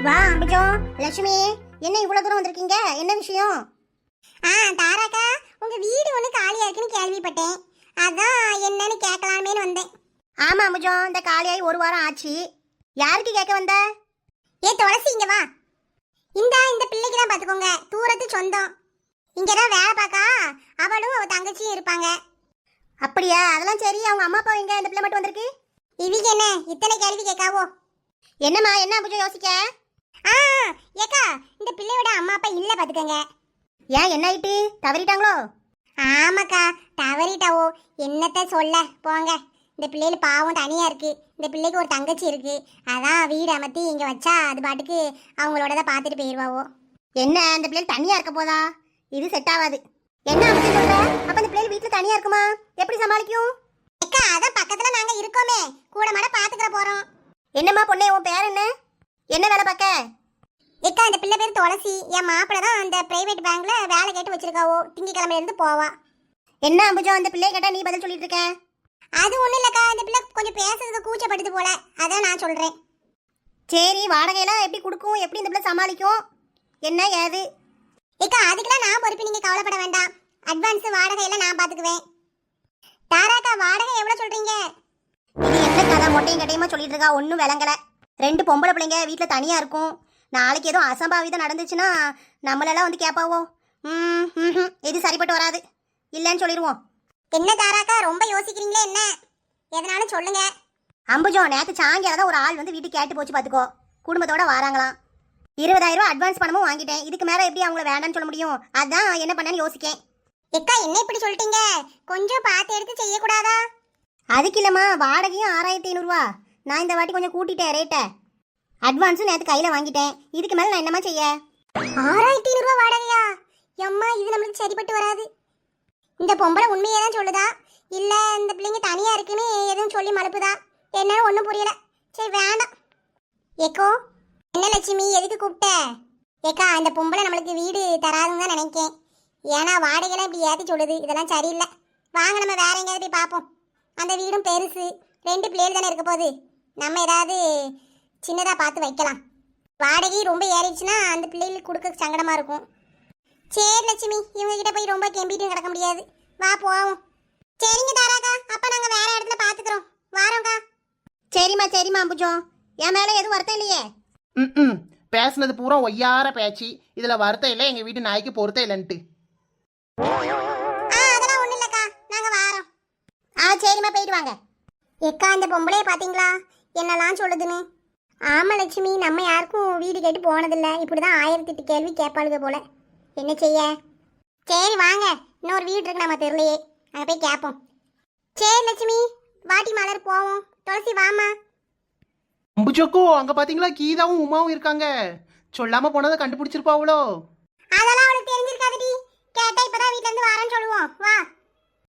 வா அம்பிஜோ. லட்சுமி, என்ன இவ்வளவு தூரம் வந்திருக்கீங்க? என்ன விஷயம்? தாராக்கா, உங்க வீடு ஒண்ணு காலியா இருக்குன்னு கேள்விப்பட்டேன். அதான் என்னன்னு கேட்கலாமேன்னு வந்தேன். ஆமா அம்பிஜோ, இந்த காலியாகி ஒரு வாரம் ஆச்சு. யாருக்கு கேட்க வந்த? துளசி, இங்க வா. இந்த பிள்ளைக்கு தான் பாத்துக்கோங்க, தூரத்து சொந்தம். இங்கதான் வேலை பார்க்கா. அவளும் அவ தங்கச்சியும் இருப்பாங்க. அப்படியா? அதெல்லாம் சரி. அவங்க அம்மா அப்பா எங்க? இந்த பிள்ளை மட்டும் வந்திருக்கு. இவங்க என்ன இத்தனை கேள்வி கேட்காவோ? என்னம்மா, என்ன அம்பிஜோ யோசிக்க? ஏக்கா, இந்த பிள்ளையோட அம்மா அப்பா இல்ல பாத்துக்கங்க. ஏன், என்ன ஆயிட்டு? தவறிட்டாங்களோ? ஆமாக்கா, தவறிட்டாவோ. என்னத்த சொல்ல போங்க. இந்த பிள்ளைகள் பாவம் தனியா இருக்கு. இந்த பிள்ளைக்கு ஒரு தங்கச்சி இருக்கு. அதான் வீடு அமர்த்தி இங்க வச்சா அது பாட்டுக்கு அவங்களோட தான் பார்த்துட்டு போயிடுவாவோ. என்ன, இந்த பிள்ளை தனியா இருக்க போதா? இது செட் ஆகாது. என்ன அம்பிஜோ சொல்ற? அப்ப இந்த பிள்ளை வீட்டுல தனியா இருக்குமா? எப்படி சமாளிக்கும்? அக்கா, அதான் பக்கத்துல நாங்க இருக்கோமே, கூட மாட பாத்துக்கிற போறோம். என்னம்மா பொண்ணே, உன் பேர் என்ன? என்ன வேலை பார்க்க? ஏக்கா, இந்த பிள்ளை பேர் துளசி. என் மாப்பிள்ள தான் அந்த பிரைவேட் பேங்க்ல வேலை கேட்டு வச்சிருக்காவோ. திங்கக்கிழமையில இருந்து போவா. என்ன அம்பிஜோ, அந்த பிள்ளைய கேட்டா நீ பதில் சொல்லிட்டு இருக்க? அது ஒண்ணும் இல்லக்கா, இந்த பிள்ளை கொஞ்சம் பேசுறதுக்கு கூச்சப்படுது போல, அதான் நான் சொல்றேன். சரி, வாடகையெல்லாம் எப்படி கொடுக்கும்? எப்படி இந்த பிள்ளை சமாளிக்கும்? என்ன ஏது? ஏக்கா, அதுக்கெல்லாம் நான் பொறுப்பு, நீங்க கவலைப்பட வேண்டாம். அட்வான்ஸ் வாடகையெல்லாம் நான் பாத்துக்குவேன். தாராக்கா, வாடகை எவ்வளவு சொல்றீங்க? இது என்ன கதை? மொட்டையும் கட்டையுமா சொல்லிட்டு இருக்கா, ஒன்றும் விளங்கல. 2 பொம்பளை பிள்ளைங்க வீட்டில் தனியாக இருக்கும். நாளைக்கு எதுவும் அசம்பாவிதம் நடந்துச்சுன்னா நம்மளெல்லாம் வந்து கேட்பாவோ. இது சரிப்பட்டு வராது. இல்லைன்னு சொல்லிடுவோம். என்ன தாராக்கா, ரொம்ப யோசிக்கிறீங்களே? என்ன எதனாலும் சொல்லுங்க. அம்புஜோ, நேற்று சாயங்காலம் தான் ஒரு ஆள் வந்து வீட்டுக்கு கேட்டு போச்சு பார்த்துக்கோ. குடும்பத்தோட வராங்களாம். 20,000 ரூபா அட்வான்ஸ் பணமும் வாங்கிட்டேன். இதுக்கு மேலே எப்படி அவங்கள வேண்டான்னு சொல்ல முடியும்? அதான் என்ன பண்ணேன்னு யோசிக்கேன். ஏக்கா, என்ன இப்படி சொல்லிட்டீங்க? கொஞ்சம் பார்த்து எடுத்து செய்யக்கூடாதா? அதுக்கு இல்லைம்மா, வாடகையும் 6,500 ரூபா. நான் இந்த வாட்டி கொஞ்சம் கூட்டிட்டேன் ரேட்டை. அட்வான்ஸும் நேற்று கையில் வாங்கிட்டேன். இதுக்கு மேலே நான் என்னம்மா செய்ய? 6,500 ரூபா வாடகையா? எம்மா, இது நம்மளுக்கு சரிப்பட்டு வராது. இந்த பொம்பளை உண்மையே தான் சொல்லுதா, இல்ல இந்த பிள்ளைங்க தனியா இருக்குன்னு எதுவும் சொல்லி மழுப்புதா? என்னன்னு ஒன்றும் புரியல. சரி, வேண்டாம். ஏக்கோ, என்ன லட்சுமி, எதுக்கு கூப்பிட்ட? ஏக்கா, இந்த பொம்பளை நம்மளுக்கு வீடு தராதுன்னு தான் நினைக்கேன். ஏன்னா வாடகைலாம் இப்படி ஏற்றி சொல்லுது. இதெல்லாம் சரியில்லை. வாங்க, நம்ம வேற எங்கேயாவது போய் பார்ப்போம். அந்த வீடும் பெருசு, 2 பிள்ளைகள் தானே இருக்க போகுது. நம்ம ஏதாவது சின்னதாக பார்த்து வைக்கலாம். வாடகை ரொம்ப ஏறிடுச்சுன்னா அந்த பிள்ளைகளுக்கு கொடுக்க சங்கடமா இருக்கும். சரி லட்சுமி, இவங்க கிட்ட போய் ரொம்ப கெம்பிட்டு கிடக்க முடியாது. வா போவோம். சரிங்க தாராக்கா, அப்ப நாங்க வேற இடத்துல பாத்துக்கிறோம். வாரோம்க்கா. சரிம்மா அம்புஜோ, என் மேலே எதுவும் வருத்தம் இல்லையே? பேசுனது பூரா ஒய்யார பேச்சு. இதுல வருத்தம் இல்லை, எங்க வீட்டு நாய்க்கு பொருத்தம் இல்லைன்ட்டு. அதெல்லாம் ஒண்ணும் இல்லக்கா, நாங்க வாரோம். சரிம்மா, போயிட்டு வாங்க. ஏக்கா, அந்த பொம்பளைய பாத்தீங்களா என்னெல்லாம் சொல்லுதுன்னு? ஆமா லட்சுமி, நம்ம யாருக்கும் வீடு கேட்டு போனதில்லை. இப்படிதான் 1008 கேள்வி கேட்பாளுங்க போல. என்ன செய்ய? சரி வாங்க, இன்னொரு வீடு இருக்கு நம்ம தெருலையே, அங்கே போய் கேட்போம். சரி லட்சுமி, வாட்டி மலர் போவோம். துளசி வாமா. அம்புஜோக்கோ, அங்க பாத்தீங்களா, கீதாவும் உமாவும் இருக்காங்க. சொல்லாம போனதை கண்டுபிடிச்சிருப்பாவளோ? அதெல்லாம் அவளுக்கு தெரிஞ்சிருக்காதுடி. கேட்டா இப்பதான் வீட்ல இருந்து வரேன்னு சொல்லுவோம். வா.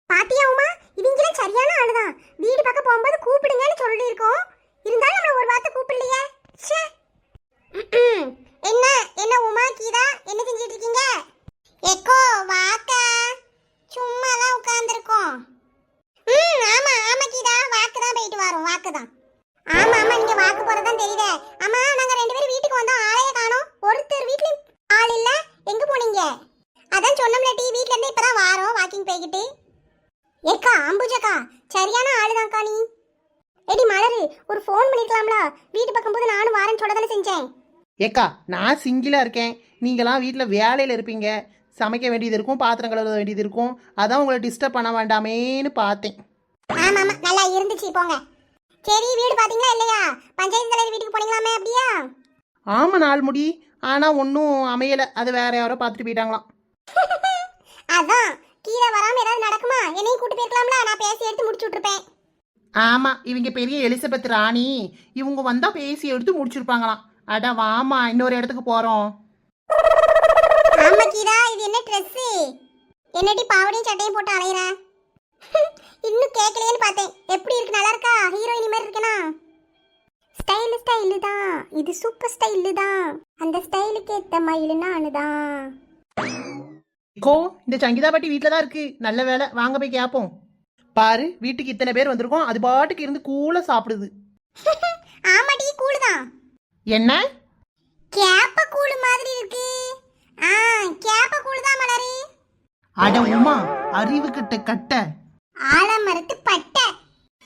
பாத்தியா உமா, இவங்களும் சரியான ஆளுதான். வீடு பக்கம் போகும்போது கூப்பிடுங்கன்னு சொல்லி இருக்கோம். இருந்தாலும் நம்மள ஒரு வார்த்தை கூப்பிடலையே. என்ன என்ன உமா, கீதா, என்ன செஞ்சிட்டு இருக்கீங்க? எக்கோ வாக்கா, சும்மா தான் உட்கார்ந்துருக்கோம். ஆமா கீதா, வாக்கு தான் போயிட்டு வரோம். வாக்கு தான். ஆமா நீங்க வாக்கு போறதான் தெரியுதே. ஆமா, நாங்க 2 பேரும் வீட்டுக்கு வந்தோம், ஆளையே காணோம். ஒருத்தர் வீட்லயும் ஆள் இல்ல. எங்க போனீங்க? அதான் சொன்னோம்ல டி, வீட்ல இருந்து இப்பதான் வாரோம் வாக்கிங் போய்கிட்டு. ஏக்கா, அம்புஜக்கா, சரியான ஆளுதான்க்கா நீ. எடி மலரு, ஒரு ஃபோன் பண்ணிருக்கலாம்ல? வீட்டு பக்கம் போது நானும் வாரேன்னு சொல்லதானே செஞ்சேன். ஏக்கா, நான் சிங்கிளா இருக்கேன். நீங்களாம் வீட்டுல வேலையில இருப்பீங்க. சமைக்க வேண்டியது இருக்கும், பாத்திரம் கழுவ வேண்டியது இருக்கும். அதான் உங்களை டிஸ்டர்ப் பண்ண வேண்டாமேன்னு பார்த்தேன். ஆமா நல்லா இருந்துச்சு, போங்க. சரி, வீடு பாத்தீங்களா இல்லையா? பஞ்சாயத்து தலைவர் வீட்டுக்கு போனீங்களாமே, அப்படியா? ஆமா, 4 முடி. ஆனா ஒன்றும் அமையல. அது வேற யாரோ பார்த்துட்டு போயிட்டாங்களாம். அதான் கீழே வராம ஏதாவது நடக்குமா? என்னையும் கூட்டு போயிருக்கலாம்ல, நான் பேசி எடுத்து முடிச்சு விட்டுருப்பேன். ஆமா, இவங்க பெரிய எலிசபெத் ராணி. இவங்க வந்தா பேசி எடுத்து முடிச்சிருப்பாங்களாம். அட வாமா, இன்னொரு இடத்துக்கு போறோம். ஆமா கீதா, இது என்ன ட்ரெஸ்? என்னடி பாவடையும் சட்டையும் போட்டு அலையிற? இன்னும் கேட்கலையேன்னு பார்த்தேன். எப்படி இருக்கு? நல்லா இருக்கா? ஹீரோயின் மாதிரி இருக்கேனா? ஸ்டைலு தான் இது, சூப்பர் ஸ்டைலு தான். அந்த ஸ்டைலுக்கு ஏத்த மயிலு நானு தான். கோ, இந்த சங்கீதா பாட்டி வீட்டில் தான் இருக்கு. நல்ல வேலை, வாங்க போய் கேட்போம். பாரு, வீட்டுக்கு இத்தனை பேர் வந்திருக்கோம், அது பாட்டுக்கு இருந்து கூல சாப்பிடுது. ஆமாடி, கூழுதான். என்ன? கேப்ப கூழ் மாதிரி இருக்கு. ஆ, கேப்ப கூழ் தான் மலரு. அட உமா, அறிவு கிட்ட கட்ட. ஆலமரத்து பட்டை,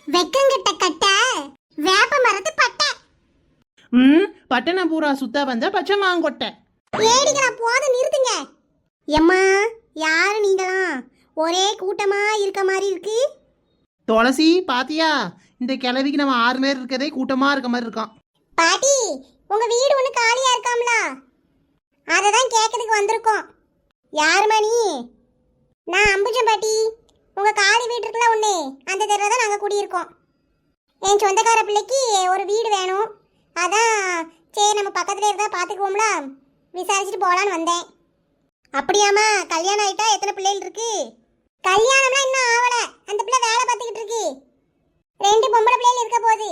வெக்கங்கிட்ட கட்டை, வேப்ப மரத்து பட்டை. பட்டணம் பூரா சுத்த வந்த பச்சை மாங்கொட்டை. ஏடிகளா போத நிறுத்துங்க. எம்மா யாரு நீங்களாம்? ஒரே கூட்டமா இருக்க மாதிரி இருக்கு. துளசி பாத்தியா, இந்த கிழவிக்கு நம்ம 6 பேர் இருக்கதே கூட்டமா இருக்க மாதிரி இருக்கான். பாட்டி, உங்க வீடு ஒண்ணு காலியா இருக்காம்ல, அததான் கேட்கறதுக்கு வந்திருக்கோம். யாருமா நீ? நான் அம்புஜம் பாட்டி. உங்க காலி வீடு இருக்குல்ல ஒண்ணு, அந்த தெருல தான் நாங்க குடியிருக்கோம். என் சொந்தக்கார பிள்ளைக்கு ஒரு வீடு வேணும். அதான் சரி நம்ம பக்கத்துல இருந்தா பாத்துக்குவோம்ல, விசாரிச்சுட்டு போலான்னு வந்தேன். அப்படியாம்மா? கல்யாணம் ஆயிட்டா? எத்தனை பிள்ளைகள் இருக்கு? கல்யாணம்லாம் இன்னும் ஆவல. அந்த பிள்ளை வேலை பார்த்துக்கிட்டு இருக்கு. 2 பொம்பளை பிள்ளைகள் இருக்க போகுது.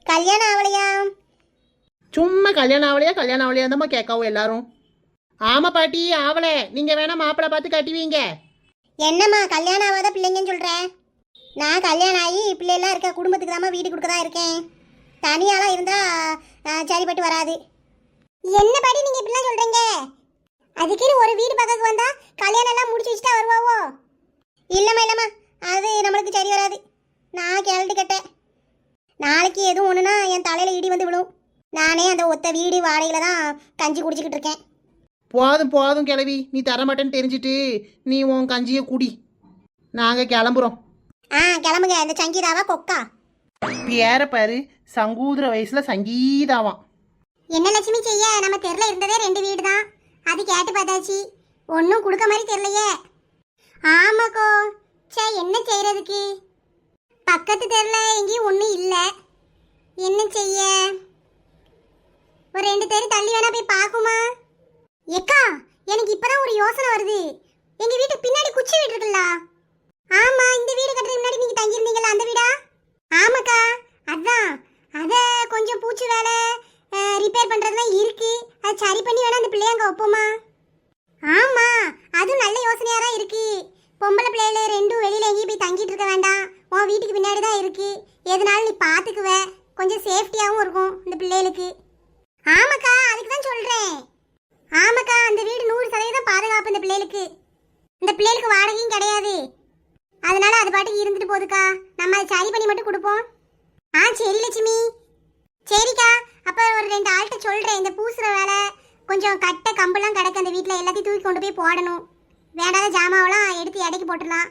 கல்யாணம் ஆவலையா? சும்மா கல்யாணம் ஆவலையா தான் கேட்காவும் எல்லாரும். ஆமா பாட்டி ஆவல. நீங்க வேணா மாப்பிள்ளை பார்த்து கட்டுவீங்க. என்னம்மா கல்யாணம் ஆகாத பிள்ளைங்கன்னு சொல்கிறேன்? நான் கல்யாணம் ஆகி பிள்ளைலாம் இருக்க குடும்பத்துக்கு தாம்மா வீடு கொடுக்க தான் இருக்கேன். தனியாலாம் இருந்தால் சரிப்பட்டு வராது. என்ன பாட்டி நீங்க இப்படிலாம் சொல்றீங்க? அதுக்குன்னு ஒரு வீடு பக்கத்துக்கு வந்தா கல்யாணம் எல்லாம் முடிச்சு வச்சுட்டா வருவாவோ? இல்லைம்மா அது நம்மளுக்கு சரி வராது. நான் கேள்வி கேட்டேன். நாளைக்கு எதுவும் ஒன்றுனா என் தலையில் இடி வந்து விழும். நானே அந்த ஒத்த வீடு வாடகையில் தான் கஞ்சி குடிச்சிக்கிட்டு இருக்கேன். போதும் கிழவி, நீ தரமாட்டேன்னு தெரிஞ்சிட்டு நீ உன் கஞ்சியை குடி. நாங்க கிளம்புறோம். கிளம்புங்க. இந்த சங்கீதாவா கொக்கா? பேர பாரு, சங்கூதுற வயசுல சங்கீதாவான். என்ன லட்சுமி செய்ய, நம்ம தெருல இருந்ததே 2 வீடு தான். அது கேட்டு பார்த்தாச்சு, ஒன்றும் கொடுக்க மாதிரி தெரியலையே. ஆமாக்கோ, சே என்ன செய்யறதுக்கு? பக்கத்து தெருல எங்கேயும் ஒன்றும் இல்லை. என்ன செய்ய? ஒரு 2 தெரு தள்ளி வேணா போய் பார்க்குமா? ஏக்கா, எனக்கு இப்பதான் ஒரு யோசனை வருது. எங்க வீட்டுக்கு பின்னாடி குச்சி வீடு இருக்குல்ல? ஆமா, இந்த வீடு கட்டுறதுக்கு முன்னாடி நீங்க தங்கியிருந்தீங்களா அந்த வீடா? ஆமாக்கா, அதான். அத கொஞ்சம் பூச்சி வேலை ரிப்பேர் பண்றதுலாம் இருக்கு. அது சரி பண்ணி வேணா அந்த பிள்ளைய அங்க வைப்போமா? ஆமா, அதுவும் நல்ல யோசனையா தான் இருக்கு. பொம்பளை பிள்ளைல 2 வெளியில எங்கேயும் போய் தங்கிட்டு இருக்க வேண்டாம். உன் வீட்டுக்கு பின்னாடி தான் இருக்கு. எதனாலும் நீ பாத்துக்குவ. கொஞ்சம் சேஃப்டியாவும் இருக்கும் இந்த பிள்ளைகளுக்கு. ஆமாக்கா, அதுக்கு தான் சொல்றேன். ஆமாக்கா, அந்த வீடு 100% பாதுகாப்பு இந்த பிள்ளைகளுக்கு. இந்த பிள்ளைகளுக்கு வாடகையும் கிடையாது. அதனால அது பாட்டுக்கு இருந்துட்டு போகுதுக்கா. நம்ம அதை சரி பண்ணி மட்டும் கொடுப்போம். சரி லட்சுமி. சரிக்கா, அப்ப ஒரு 2 ஆள்கிட்ட சொல்றேன். இந்த பூசுற வேலை கொஞ்சம் கட்ட கம்பெல்லாம் கிடக்கு அந்த வீட்டில், எல்லாத்தையும் தூக்கி கொண்டு போய் போடணும். வேண்டாத ஜாமாவெல்லாம் எடுத்து எடைக்கு போட்டுடலாம்.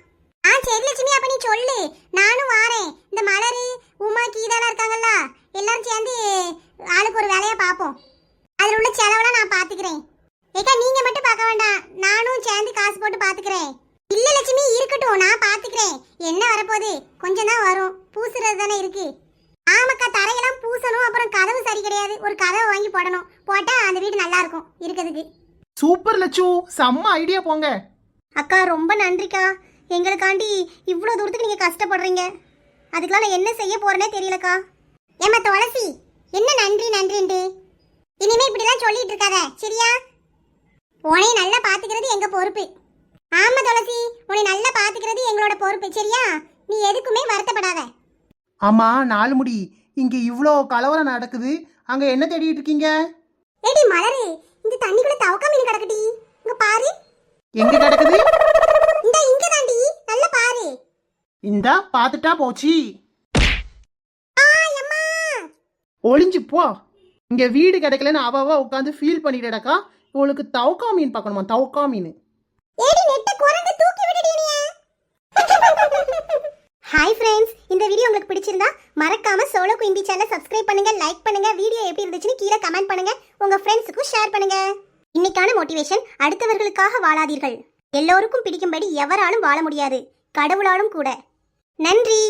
சரி லட்சுமி, அப்ப நீ சொல்லு, நானும் வாரேன். இந்த மலரு உமா கீதாலாம் இருக்காங்கல்ல, எல்லாரும் சேர்ந்து ஆளுக்கு ஒரு வேலையா பார்ப்போம். அதில் உள்ள செலவெல்லாம் நான் பார்த்துக்கிறேன். ஏக்கா, நீங்க மட்டும் பார்க்க வேண்டாம், நானும் சேர்ந்து காசு போட்டு பார்த்துக்கிறேன். இல்ல லட்சுமி, இருக்கட்டும், நான் பார்த்துக்கிறேன். என்ன வரப்போகுது? கொஞ்சம் தான் வரும், பூசுறது தானே இருக்கு. ஆமாக்கா, தரையெல்லாம் பூசணும். அப்புறம் கதவு சரி கிடையாது, ஒரு கதவை வாங்கி போடணும். போட்டா அந்த வீடு நல்லா இருக்கும் இருக்கிறதுக்கு. சூப்பர் லட்சு, செம்ம ஐடியா போங்க. அக்கா ரொம்ப நன்றிக்கா. எங்களுக்காண்டி இவ்வளோ தூரத்துக்கு நீங்கள் கஷ்டப்படுறீங்க. அதுக்கெல்லாம் நான் என்ன செய்ய போறேனே தெரியலக்கா. ஏம்மா துளசி, என்ன நன்றிண்டு இனிமே இப்படிலாம் சொல்லிட்டு இருக்காத, சரியா? உன்னை நல்லா பாத்துக்கிறது எங்க பொறுப்பு. ஆமா துளசி, உன்னை நல்லா பாத்துக்கிறது எங்களோட பொறுப்பு, சரியா? நீ எதுக்குமே வருத்தப்படாத. ஆமா, 4 முடி, இங்க இவ்ளோ கலவரம் நடக்குது. அங்க என்ன தேடிட்டு இருக்கீங்க? ஏடி மலரு, இந்த தண்ணிக்குள்ள தவக்கா மீன் கிடக்குடி, இங்க பாரு. எங்க கிடக்குது? இங்க தாண்டி, நல்லா பாரு. இந்தா பாத்துட்டா போச்சு. அம்மா, ஒளிஞ்சு போ. இங்க வீடு கிடைக்கலன்னு அவ உட்காந்து ஃபீல் பண்ணிட்டடக்கா. உங்களுக்கு தவுக்கா மீன் பார்க்கணுமா? தவுக்கா மீன். ஏடி நெட்ட குரங்கு தூக்கி விடுடி நீ. ஹாய் ஃப்ரெண்ட்ஸ், இந்த வீடியோ உங்களுக்கு பிடிச்சிருந்தா மறக்காம சோலோ குயின்பி சேனலை சப்ஸ்கிரைப் பண்ணுங்க, லைக் பண்ணுங்க, வீடியோ எப்படி இருந்துச்சுன்னு கீழே கமெண்ட் பண்ணுங்க, உங்க ஃப்ரெண்ட்ஸுக்கும் ஷேர் பண்ணுங்க. இன்னைக்கான மோட்டிவேஷன்: அடுத்தவர்களுக்காக வாழாதீர்கள். எல்லோருக்கும் பிடிக்கும்படி எவராலும் வாழ முடியாது, கடவுளாலும் கூட. நன்றி.